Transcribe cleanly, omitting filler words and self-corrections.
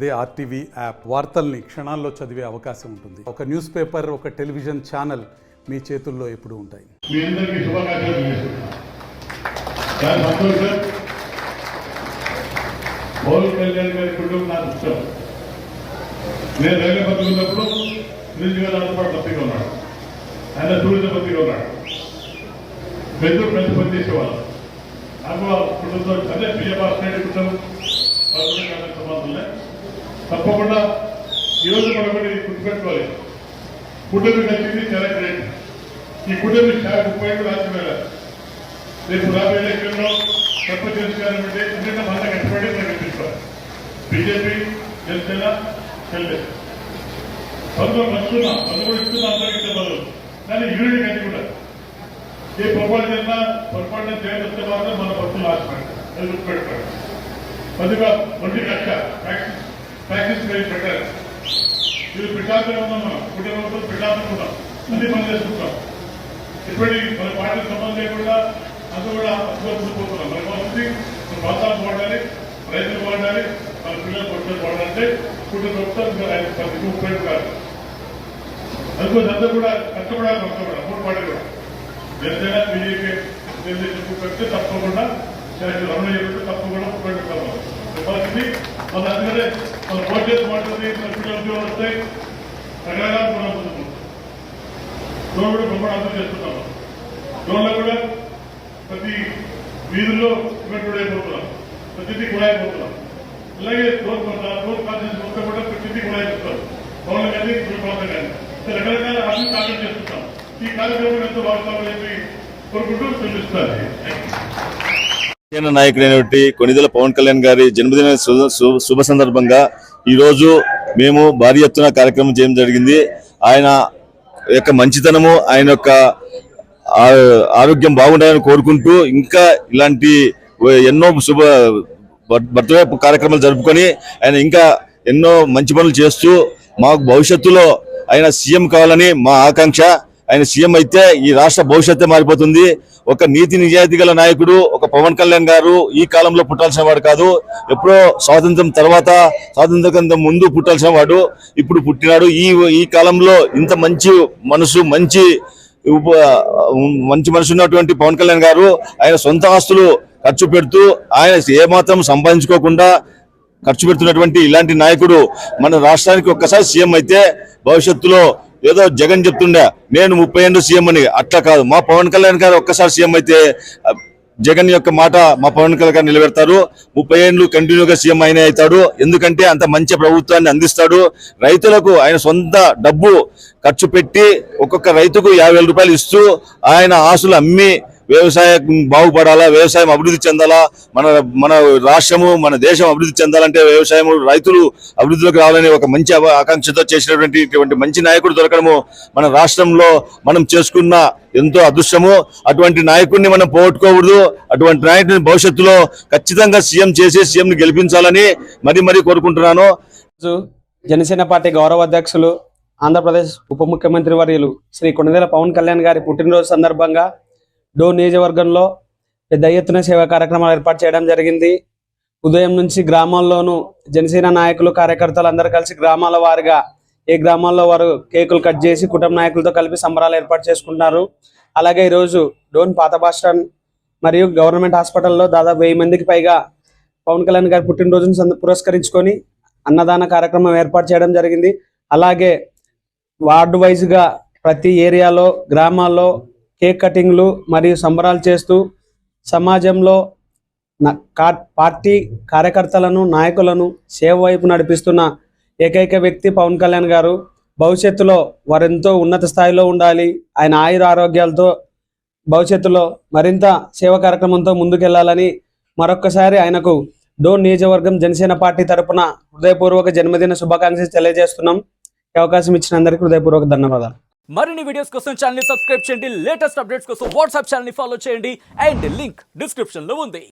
అదే RTV app వార్తల్ని క్షణాల్లో చదివే అవకాశం ఉంటుంది. ఒక న్యూస్ పేపర్, ఒక టెలివిజన్ ఛానల్ మీ చేతుల్లో ఎప్పుడూ ఉంటాయి. మీ అందరికీ శుభాకాంక్షలు తెలియజేస్తున్నాను. చాలా సంతోషం. పవన్ కళ్యాణ్ గారి కుటుంబం నాకు ఇష్టం. నేను రైల్వే మంత్రి ఉన్నప్పుడు సురేష్ గారు అందుబాటు మంత్రిగా ఉన్నాడు, ఆయన టూరిజం మంత్రిగా ఉన్నాడు. పెద్దలు కలిసి పనిచేసేవాళ్ళు. నాకు కుటుంబంతో అదే పిఎఫ్ కుటుంబం సంబంధంలే. తప్పకుండా ఈరోజు మనం గుర్తుపెట్టుకోవాలి. కుటుంబం కలిసింది చాలా గ్రేట్. ఈ కుటుంబం 30 రాజ్యం వెళ్ళాలి. రేపు రాబోయే ఎన్నికల్లో తప్ప చేసుకోవాలంటే ఎందుకంటే మన కష్టపడి మనం గెలిపించుకోవాలి. బీజేపీ జనసేన వెళ్ళలేదు. అందులో మంచుకున్నాం, అది కూడా ఇస్తున్నాం, అందరికీ బదులు. కానీ యూనిట్ అది కూడా ఏ పొరపాటు చేసినా పొరపాటు చేయవస్తే మాత్రం మన భక్తులు ఆశపడతారు. అది గుర్తుపెట్టుకోవాలి. కొద్దిగా ఒంటి కష్ట ప్రాక్టీస్ పెట్టారు. ఇది పిఠాపే ఉన్నాం, మనం కుటుంబంతో పిఠాపుకున్నాం, అన్ని పని చేసుకుంటాం. ఇప్పటికీ మన పార్టీ సంబంధం లేకుండా అందరూ కూడా అర్థపోతున్నాం. మన పరిస్థితి మన ప్రాంతాలు వాడాలి, రైతులు వాడాలి, మన పిల్లలు కొట్టలు వాడాలంటే కుటుంబంతో ఉపయోగపడాలి. అందుకోసం అందరూ కూడా కష్టపడాలి. మొత్తం కూడా 3 పార్టీలు కూడా జనసేన బీజేపీ పెడితే తప్పకుండా రమణ చెప్తే తప్పకుండా ఉపయోగపడాలి. పరిస్థితి మన అందుకనే మన భవిష్యత్తు మాట్లాడి మన పిల్లల ఉద్యోగాలు వస్తాయి. రకరకాల మనం పొందుతున్నాం. డ్రోన్ కూడా బ్రహ్మాండం చేస్తున్నాం. డ్రోన్లో కూడా ప్రతి వీధుల్లో ఇవ్వడం అయిపోతున్నాం, ప్రతిదీ గురైపోతున్నాం. అలాగే డ్రోన్ కాన్సెన్స్ మొత్తం కూడా ప్రతిదీ గురైపోతాం. పవన్ కానీ ప్రాంతం కానీ రకరకాల అభివృద్ధి టార్గెట్ చేస్తున్నాం. ఈ కార్యక్రమం ఎంతో వాస్తవం చెప్పి కోరుకుంటూ తెలుస్తుంది. నాయకుడైనటువంటి కొణిదెల పవన్ కళ్యాణ్ గారి జన్మదిన శుభ సందర్భంగా ఈ రోజు మేము భారీ ఎత్తున కార్యక్రమం చేయడం జరిగింది. ఆయన యొక్క మంచితనము, ఆయన యొక్క ఆరోగ్యం బాగుండాలని కోరుకుంటూ ఇంకా ఇలాంటి ఎన్నో బర్త్డే కార్యక్రమాలు జరుపుకొని ఆయన ఇంకా ఎన్నో మంచి పనులు చేస్తూ మాకు భవిష్యత్తులో ఆయన సీఎం కావాలని మా ఆకాంక్ష. ఆయన సీఎం అయితే ఈ రాష్ట్ర భవిష్యత్తే మారిపోతుంది. ఒక నీతి నిజాయితీ గల నాయకుడు ఒక పవన్ కళ్యాణ్ గారు ఈ కాలంలో పుట్టాల్సిన వాడు కాదు. ఎప్పుడో స్వాతంత్రం తర్వాత, స్వాతంత్రం ముందు పుట్టాల్సిన వాడు ఇప్పుడు పుట్టినాడు. ఈ కాలంలో ఇంత మంచి మనసు, మంచి మనసు ఉన్నటువంటి పవన్ కళ్యాణ్ గారు ఆయన సొంత ఆస్తులు ఖర్చు పెడుతూ ఆయన ఏమాత్రం సంపాదించుకోకుండా ఖర్చు పెడుతున్నటువంటి ఇలాంటి నాయకుడు మన రాష్ట్రానికి ఒక్కసారి సీఎం అయితే భవిష్యత్తులో ఏదో జగన్ చెప్తుండే నేను 30 ఏళ్ళు సీఎం అని, అట్లా కాదు. మా పవన్ కళ్యాణ్ గారు ఒక్కసారి సీఎం అయితే జగన్ యొక్క మాట మా పవన్ కళ్యాణ్ గారు నిలబెడతారు. 30 ఏళ్ళు కంటిన్యూగా సీఎం ఆయన అవుతాడు. ఎందుకంటే అంత మంచి ప్రభుత్వాన్ని అందిస్తాడు. రైతులకు ఆయన సొంత డబ్బు ఖర్చు పెట్టి ఒక్కొక్క రైతుకు 50,000 రూపాయలు ఇస్తూ ఆయన ఆస్తులు అమ్మి వ్యవసాయం బాగుపడాలా, వ్యవసాయం అభివృద్ధి చెందాలా, మన రాష్ట్రము మన దేశం అభివృద్ధి చెందాలంటే వ్యవసాయం రైతులు అభివృద్ధిలోకి రావాలని ఒక మంచి ఆకాంక్షతో చేసినటువంటి ఇటువంటి మంచి నాయకుడు దొరకడము మన రాష్ట్రంలో మనం చేసుకున్న ఎంతో అదృష్టము. అటువంటి నాయకుడిని మనం పోగొట్టుకోకూడదు. అటువంటి నాయకుడిని భవిష్యత్తులో ఖచ్చితంగా సీఎం చేసి సీఎంని గెలిపించాలని మరీ కోరుకుంటున్నాను. జనసేన పార్టీ గౌరవ అధ్యక్షులు, ఆంధ్రప్రదేశ్ ఉప ముఖ్యమంత్రి వర్యులు శ్రీ కొణిదెల పవన్ కళ్యాణ్ గారి పుట్టినరోజు సందర్భంగా డోన్ నియోజకవర్గంలో పెద్ద ఎత్తున సేవా కార్యక్రమాలు ఏర్పాటు చేయడం జరిగింది. ఉదయం నుంచి గ్రామాల్లోనూ జనసేన నాయకులు, కార్యకర్తలు అందరూ కలిసి గ్రామాల వారిగా ఏ గ్రామాల్లో వారు కేకులు కట్ చేసి కుటుంబ నాయకులతో కలిపి సంబరాలు ఏర్పాటు చేసుకుంటున్నారు. అలాగే ఈరోజు డోన్ పాత బస్టాండ్ మరియు గవర్నమెంట్ హాస్పిటల్లో దాదాపు 1000 మందికి పైగా పవన్ కళ్యాణ్ గారి పుట్టినరోజును పురస్కరించుకొని అన్నదాన కార్యక్రమం ఏర్పాటు చేయడం జరిగింది. అలాగే వార్డు వైజ్గా ప్రతి ఏరియాలో, గ్రామాల్లో కేక్ కటింగ్లు మరియు సంబరాలు చేస్తూ సమాజంలో పార్టీ కార్యకర్తలను, నాయకులను సేవ వైపు నడిపిస్తున్న ఏకైక వ్యక్తి పవన్ కళ్యాణ్ గారు. భవిష్యత్తులో వారెంతో ఉన్నత స్థాయిలో ఉండాలి. ఆయన ఆయుర ఆరోగ్యాలతో భవిష్యత్తులో మరింత సేవా కార్యక్రమంతో ముందుకెళ్లాలని మరొక్కసారి ఆయనకు డోన్ నియోజకవర్గం జనసేన పార్టీ తరపున హృదయపూర్వక జన్మదిన శుభాకాంక్షలు తెలియజేస్తున్నాం. అవకాశం ఇచ్చిన అందరికీ హృదయపూర్వక ధన్యవాదాలు. మరిన్ని వీడియోస్ కోసం ఛానల్ ని సబ్స్క్రైబ్ చేయండి. లేటెస్ట్ అప్డేట్స్ కోసం వాట్సాప్ ఛానల్ ని ఫాలో చేయండి. అండ్ లింక్ డిస్క్రిప్షన్ లో ఉంది.